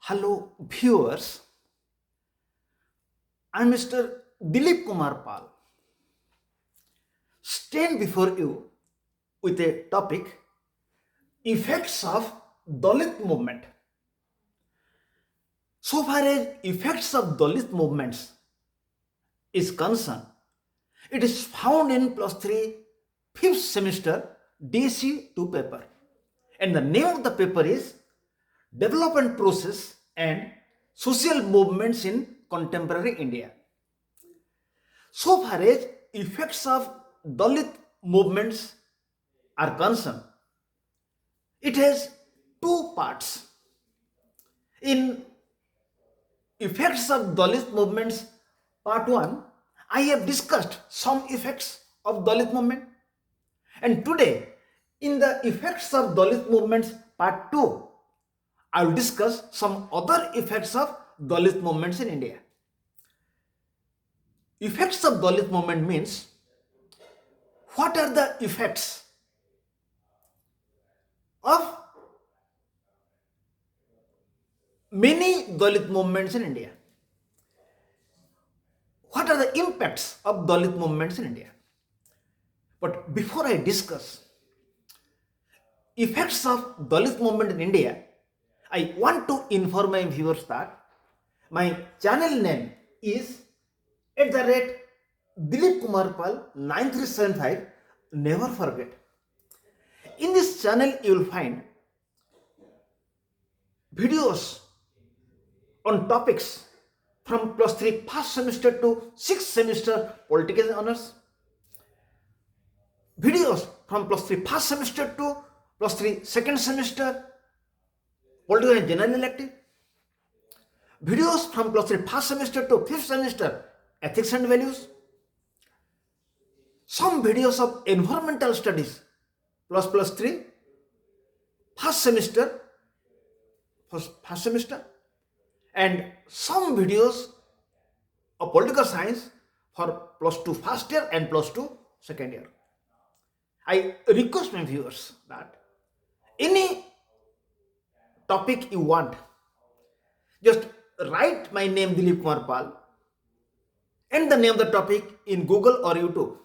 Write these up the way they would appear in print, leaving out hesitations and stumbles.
Hello, viewers. I'm Mr. Dilip Kumar Pal. Stand before you with a topic: effects of Dalit movement. So far as effects of Dalit movements is concerned, it is found in plus 3 fifth semester DSE-2 paper. And the name of the paper is Development Process and Social Movements in Contemporary India. So far as effects of Dalit movements are concerned, it has two parts. In effects of Dalit movements, part 1, I have discussed some effects of Dalit movement. And today, in the effects of Dalit movements, part 2, I will discuss some other effects of Dalit movements in India. Effects of Dalit movement means what are the effects of many Dalit movements in India. What are the impacts of Dalit movements in India? But before I discuss effects of Dalit movement in India, I want to inform my viewers that my channel name is at the rate Dilip Kumar Pal 9375. Never forget. In this channel, you will find videos on topics from plus 3 first semester to 6th semester political honors, videos from plus 3 first semester to plus 3 second semester political and general elective, videos from plus 3 first semester to 5th semester ethics and values, some videos of environmental studies plus 3 first semester, first semester, and some videos of political science for plus 2 first year and plus 2 second year. I request my viewers that any topic you want, just write my name Dilip Kumar Pal and the name of the topic in Google or YouTube.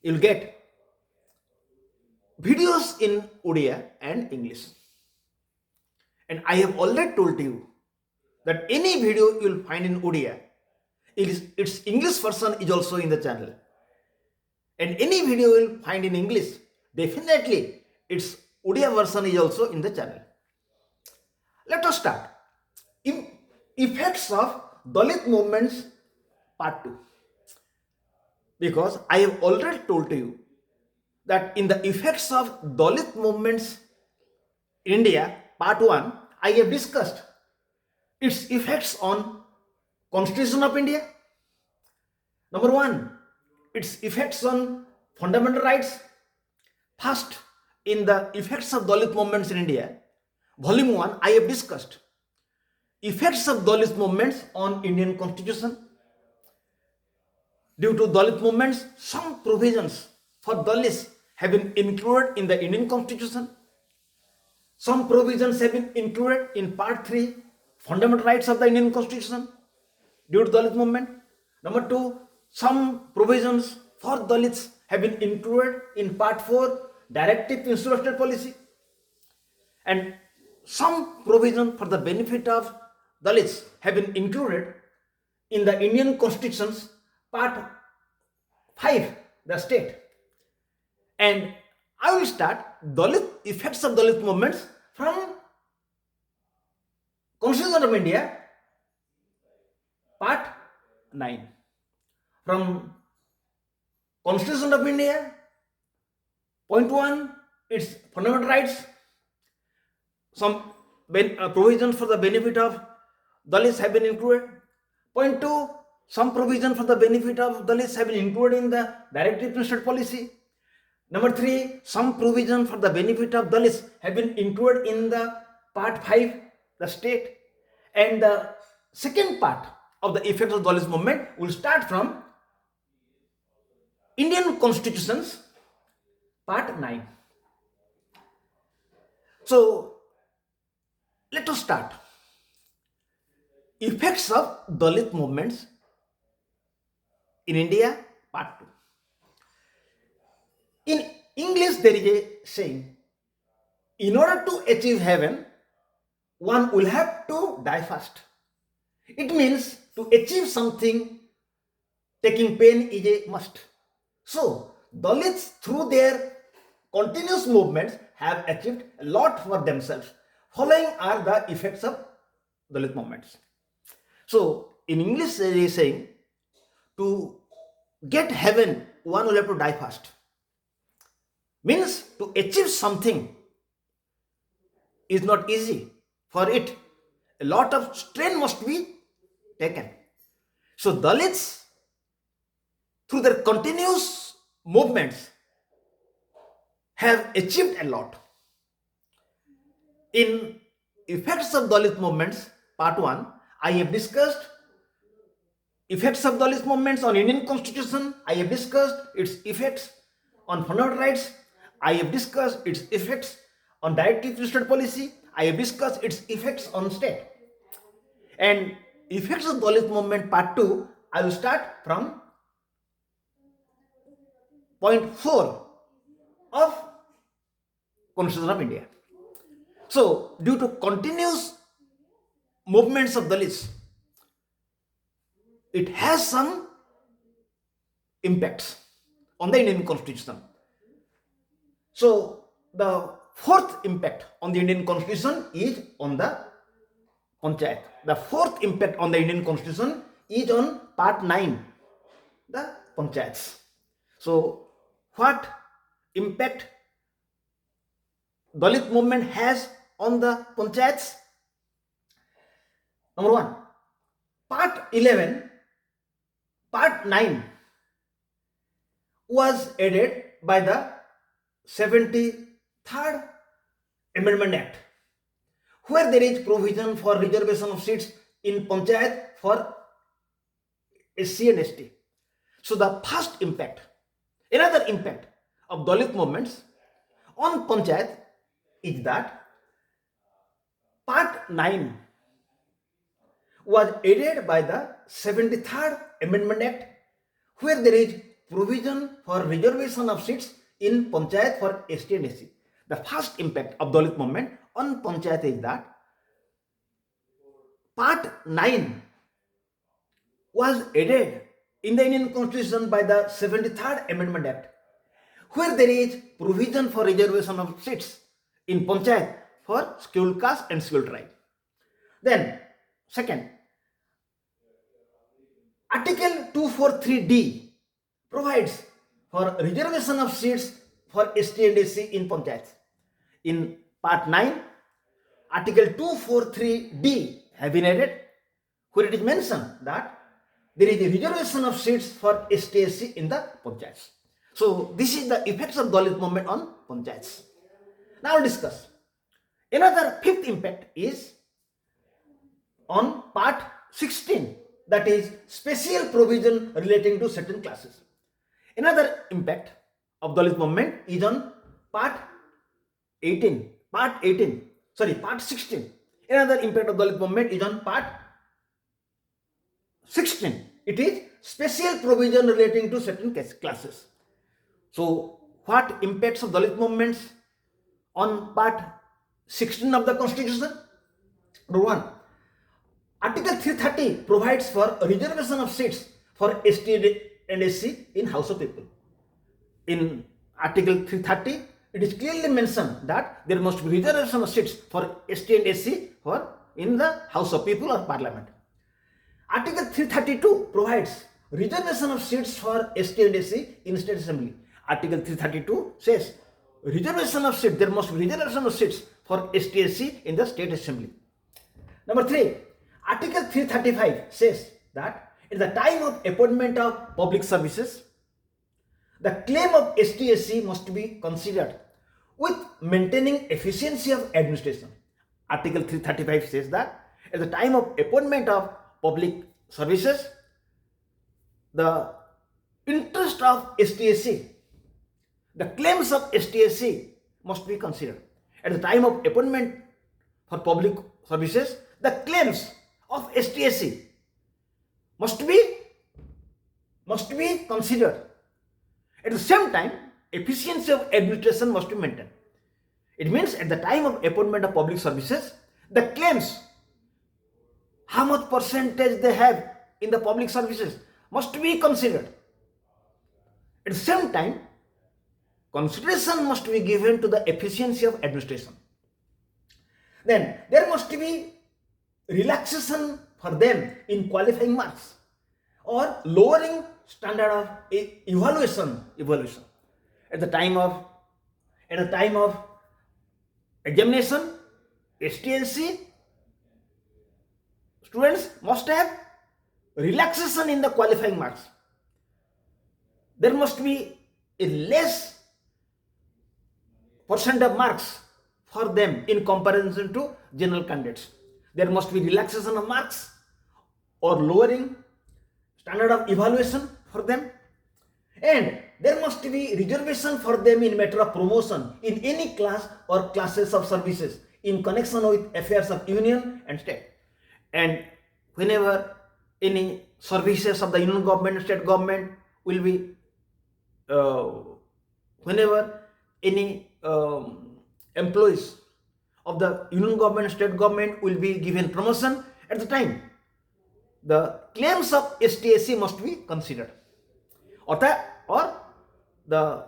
You'll get videos in Odia and English. And I have already told you that any video you'll find in Odia, its English version is also in the channel. And any video you'll find in English, definitely its Odia version is also in the channel. Let us start. Effects of Dalit movements part 2. Because I have already told you that in the effects of Dalit movements in India part 1, I have discussed its effects on Constitution of India. Number 1, its effects on fundamental rights. First, in the effects of Dalit movements in India, volume 1, I have discussed effects of Dalit movements on Indian Constitution. Due to Dalit movements, some provisions for Dalits have been included in the Indian Constitution. Some provisions have been included in Part 3, Fundamental Rights of the Indian Constitution, due to Dalit movement. Number 2, some provisions for Dalits have been included in Part 4, Directive Institutional State Policy. And some provision for the benefit of Dalits have been included in the Indian Constitution's Part 5, the state. And I will start Dalit effects of Dalit movements from Constitution of India, Part 9. From Constitution of India, point 1, its fundamental rights, some provisions for the benefit of Dalits have been included. Point 2, some provision for the benefit of Dalits have been included in the Directive State Policy. Number 3, some provision for the benefit of Dalits have been included in the Part 5, the state. And the second part of the effects of Dalit movement will start from Indian Constitution's Part 9. So, let us start. Effects of Dalit movements in India, part 2. In English, there is a saying, in order to achieve heaven, one will have to die first. It means to achieve something, taking pain is a must. So, Dalits, through their continuous movements, have achieved a lot for themselves. Following are the effects of Dalit movements. So, in English, there is saying, to get heaven, one will have to die first. Means to achieve something is not easy. For it, a lot of strain must be taken. So Dalits, through their continuous movements, have achieved a lot. In effects of Dalit movements, part 1, I have discussed effects of Dalit movements on Indian Constitution. I have discussed its effects on fundamental rights. I have discussed its effects on directive state policy. I have discussed its effects on state. And effects of Dalit movement part 2, I will start from point 4 of Constitution of India. So, due to continuous movements of Dalits, it has some impacts on the Indian Constitution. So, the fourth impact on the Indian Constitution is on the Panchayat. The fourth impact on the Indian Constitution is on part 9, the Panchayats. So, what impact Dalit movement has on the Panchayats? Number 1, part 11, part 9 was added by the 73rd Amendment Act, where there is provision for reservation of seats in Panchayat for SC and ST. So the first impact, another impact of Dalit movements on Panchayat is that part 9 was added by the 73rd Amendment Act, where there is provision for reservation of seats in Panchayat for ST and SC. The first impact of Dalit movement on Panchayat is that part 9 was added in the Indian Constitution by the 73rd Amendment Act, where there is provision for reservation of seats in Panchayat for scheduled caste and scheduled tribe. Then, second, Article 243D provides for reservation of seats for ST and SC in Panchayat. In part 9, Article 243D have been added, where it is mentioned that there is a reservation of seats for ST-SC in the Panchayats. So, this is the effects of Dalit movement on Panchayats. Now, we'll discuss. Another fifth impact is on part 16, that is special provision relating to certain classes. Another impact of Dalit movement is on part 16. Another impact of Dalit movement is on part 16. It is special provision relating to certain classes. So, what impacts of Dalit movements on part 16 of the Constitution? Number 1, Article 330 provides for reservation of seats for ST and SC in House of People. In Article 330, it is clearly mentioned that there must be reservation of seats for ST and SC for in the House of People or Parliament. Article 332 provides reservation of seats for ST and SC in State Assembly. Article 332 says reservation of seats, there must be reservation of seats for ST-SC in the State Assembly. Number 3, Article 335 says that at the time of appointment of public services, the claim of ST-SC must be considered with maintaining efficiency of administration. Article 335 says that at the time of appointment of public services, the interest of ST-SC, the claims of ST-SC must be considered. At the time of appointment for public services, the claims of STSE must be considered. At the same time, efficiency of administration must be maintained. It means at the time of appointment of public services, the claims, how much percentage they have in the public services must be considered. At the same time, consideration must be given to the efficiency of administration. Then there must be relaxation for them in qualifying marks or lowering standard of evaluation. At the time of examination, STSE students must have relaxation in the qualifying marks. There must be a less percent of marks for them in comparison to general candidates. There must be relaxation of marks or lowering standard of evaluation for them, and there must be reservation for them in matter of promotion in any class or classes of services in connection with affairs of union and state. And whenever any services of the union government and state government will be whenever any employees of the union government and state government will be given promotion, at the time the claims of STSE must be considered, or the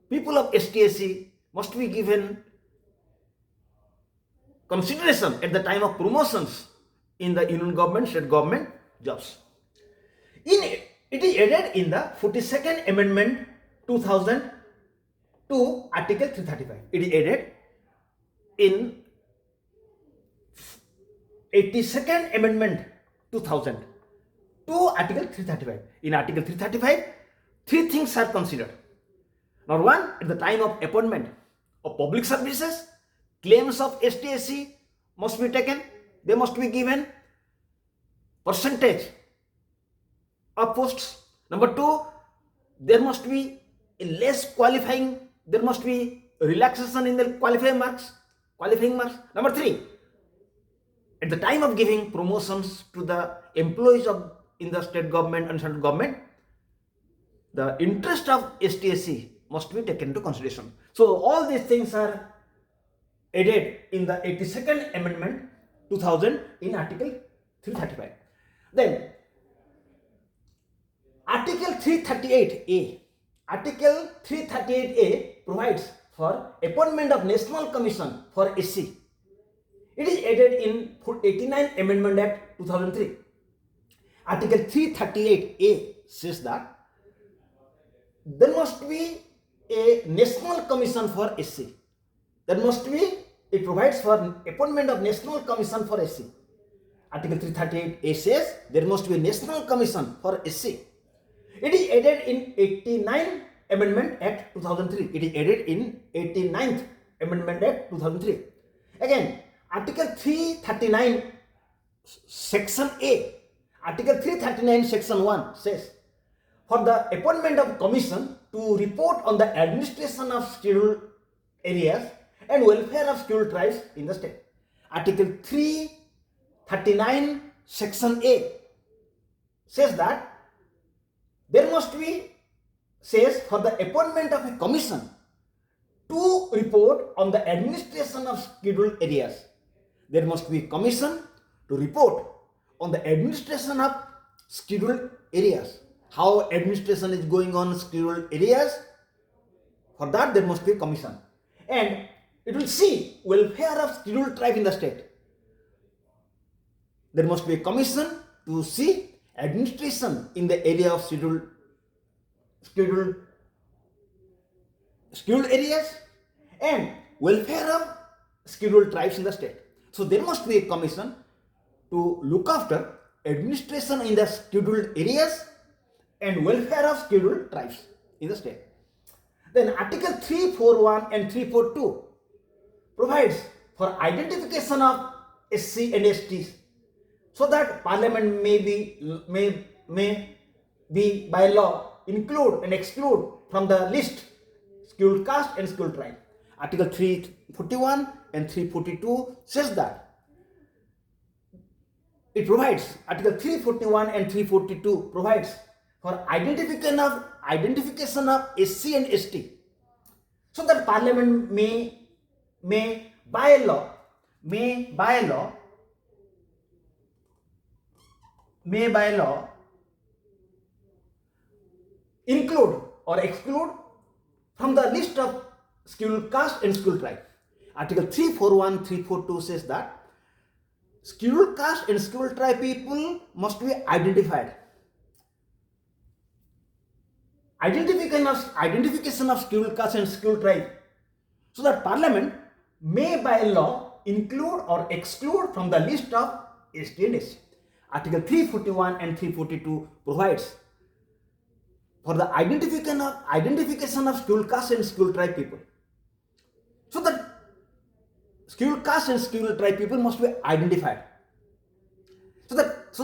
people of STSE must be given consideration at the time of promotions in the union government, state government jobs. It is added in the 42nd Amendment 2002 Article 335. It is added in 82nd Amendment 2000 to Article 335. In Article 335, three things are considered. Number one, at the time of appointment of public services, claims of STSE must be taken. They must be given percentage of posts. Number two, there must be a less qualifying, there must be relaxation in the qualifying marks. Number three, at the time of giving promotions to the employees in the state government and central government, the interest of STSE must be taken into consideration. So all these things are added in the 82nd Amendment 2000 in Article 335. Then Article 338A. Article 338A provides for appointment of National Commission for SC. It is added in 89th Amendment Act 2003. Article 338A says that there must be a National Commission for SC. It provides for appointment of National Commission for SC. Article 338A says there must be a National Commission for SC. It is added in 89th Amendment Act 2003. It is added in 89th Amendment Act 2003. Again, Article 339 Section A. Article 339 Section 1 says, for the appointment of commission to report on the administration of scheduled areas and welfare of scheduled tribes in the state. Article 339 Section A says that there must be, says, for the appointment of a commission to report on the administration of scheduled areas. There must be a commission to report on the administration of scheduled areas. How administration is going on scheduled areas, for that there must be a commission. And it will see welfare of scheduled tribe in the state. There must be a commission to see administration in the area of scheduled areas and welfare of scheduled tribes in the state. So there must be a commission to look after administration in the scheduled areas and welfare of scheduled tribes in the state. Then Article 341 and 342 provides for identification of SC and STs, so that Parliament may be by law include and exclude from the list scheduled caste and scheduled tribe. Article 341 and 342 says that it provides, Article 341 and 342 provides for identification of SC and ST, so that Parliament may by a law include or exclude from the list of scheduled caste and scheduled tribe. Article 341, 342 says that scheduled caste and scheduled tribe people must be identified. Identification of scheduled caste and scheduled tribe, so that Parliament may by law include or exclude from the list of ST and SC. Article 341 and 342 provides for the identification of scheduled caste and scheduled tribe people, so that scheduled caste and scheduled tribe people must be identified, so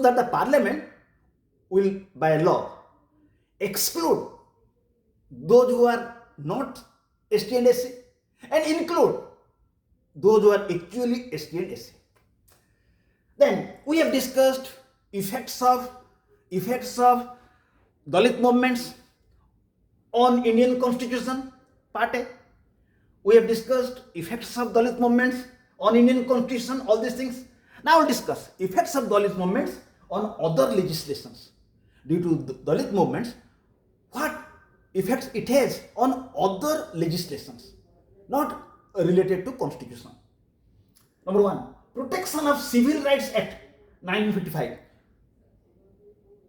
that the Parliament will by law exclude those who are not ST and SC and include those who are actually ST and SC. Then we have discussed effects of Dalit movements on Indian Constitution, part A. We have discussed effects of Dalit movements on Indian Constitution, all these things. Now we'll discuss effects of Dalit movements on other legislations. Due to Dalit movements, what effects it has on other legislations, not related to Constitution. Number one, Protection of Civil Rights Act 1955.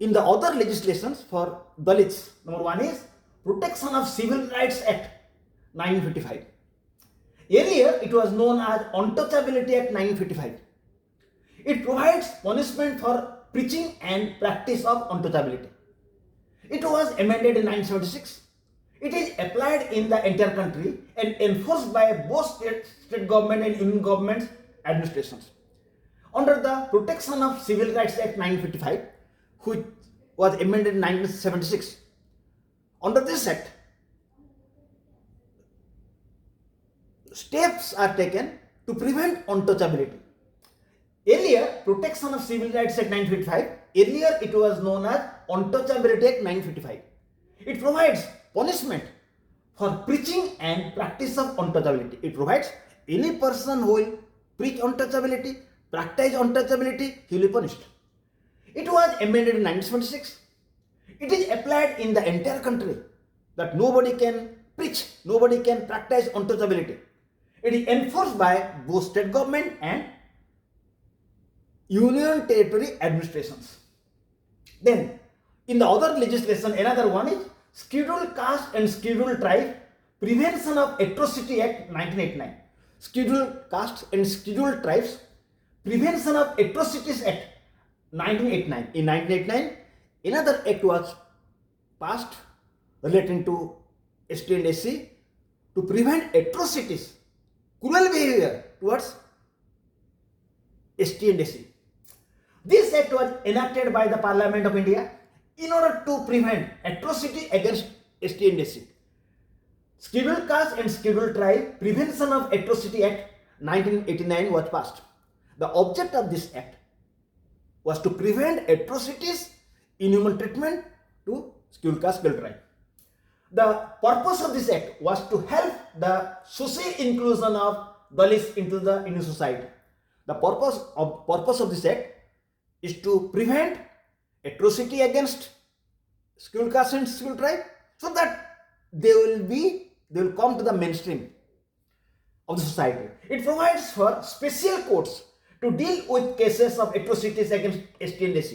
In the other legislations for Dalits, number one is Protection of Civil Rights Act 1955. Earlier, it was known as Untouchability Act 1955. It provides punishment for preaching and practice of untouchability. It was amended in 1976. It is applied in the entire country and enforced by both state government and union government administrations. Under the Protection of Civil Rights Act 1955, which was amended in 1976, under this act, steps are taken to prevent untouchability. Earlier, Protection of Civil Rights Act 1955, earlier it was known as Untouchability Act 1955. It provides punishment for preaching and practice of untouchability. It provides any person who will preach untouchability, practice untouchability, he will be punished. It was amended in 1976. It is applied in the entire country that nobody can preach, nobody can practice untouchability. It is enforced by both state government and union territory administrations. Then, in the other legislation, another one is Scheduled Caste and Scheduled Tribe Prevention of Atrocity Act 1989. Scheduled Caste and Scheduled Tribes Prevention of Atrocities Act 1989. In 1989, another act was passed relating to ST and SC to prevent atrocities, cruel behavior towards ST and SC. This act was enacted by the Parliament of India in order to prevent atrocity against ST and SC. Scheduled Caste and Scheduled Tribe Prevention of Atrocity Act 1989 was passed. The object of this act was to prevent atrocities, inhuman treatment to Scheduled Caste, Scheduled Tribe. The purpose of this act was to help the social inclusion of Dalits into the Indian society. The purpose of this act is to prevent atrocity against Scheduled Caste and Scheduled Tribe, so that they will come to the mainstream of the society. It provides for special courts to deal with cases of atrocities against ST and SC.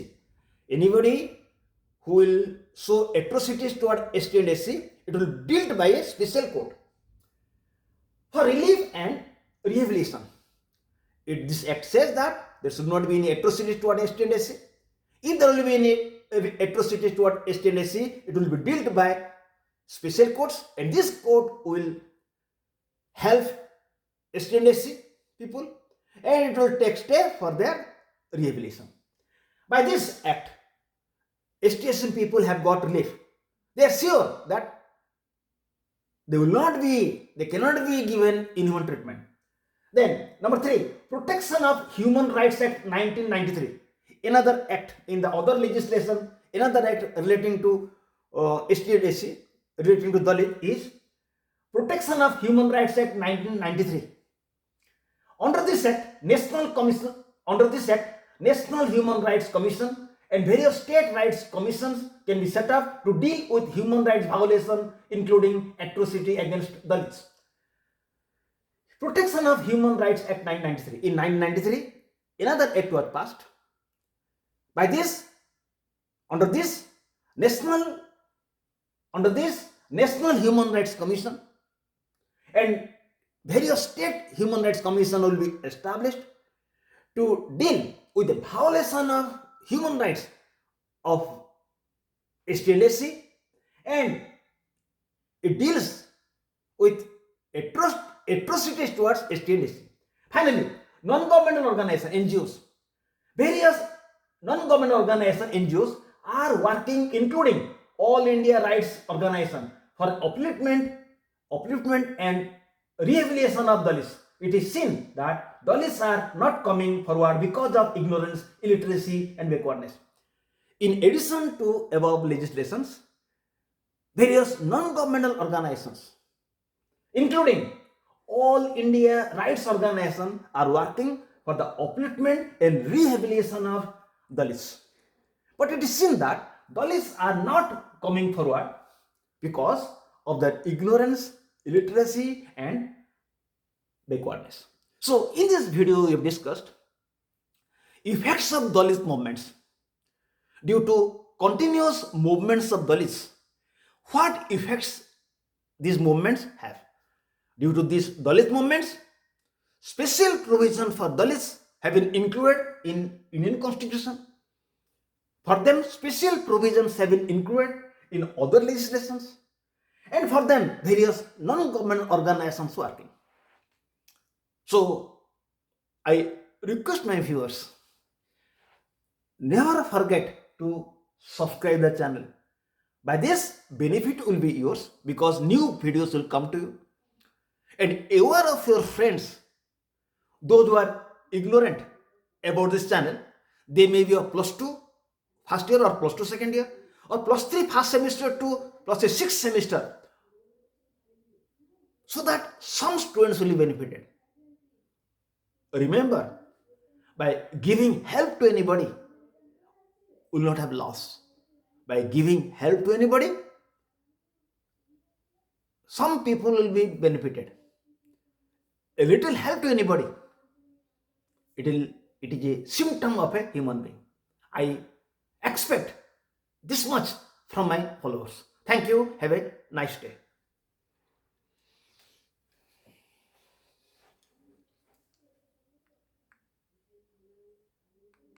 Anybody who will show atrocities toward ST and SC, it will be dealt by a special court. For relief and rehabilitation, this act says that there should not be any atrocities toward ST and SC. If there will be any atrocities toward ST and SC, it will be dealt by special courts, and this court will help ST and SC people, and it will take steps for their rehabilitation. By this act, ST people have got relief. They are sure that they cannot be given inhuman treatment. Then, number 3, Protection of Human Rights Act 1993. another act in the other legislation, another act relating to ST&SC, relating to Dalit is Protection of Human Rights Act 1993. Under this act, National Human Rights Commission and various state rights commissions can be set up to deal with human rights violation, including atrocity against Dalits. Protection of Human Rights Act 1993. In 1993, another act was passed. By this, under this National Human Rights Commission and various state human rights commission will be established to deal with the violation of human rights of ST&SC, and it deals with atrocities towards ST&SC. Finally, non-governmental organizations, NGOs, various non-governmental organizations, NGOs are working, including All India Rights Organization, for upliftment and rehabilitation of Dalits. It is seen that Dalits are not coming forward because of ignorance, illiteracy, and backwardness. In addition to above legislations, various non-governmental organizations, including All India Rights Organization, are working for the upliftment and rehabilitation of Dalits. But it is seen that Dalits are not coming forward because of that ignorance, illiteracy, and backwardness. So in this video we have discussed effects of Dalit movements due to continuous movements of Dalits. What effects these movements have? Due to these Dalit movements, special provision for Dalits have been included in Indian Constitution. For them, special provisions have been included in other legislations, and for them, various non-government organizations working. So, I request my viewers, never forget to subscribe the channel. By this, benefit will be yours because new videos will come to you. And aware of your friends, those who are ignorant about this channel, they may be a +2 first year or +2 second year or +3 first semester to +6 sixth semester, so that some students will be benefited. Remember, by giving help to anybody, will not have loss. By giving help to anybody, some people will be benefited. A little help to anybody, it is a symptom of a human being. I expect this much from my followers. Thank you. Have a nice day.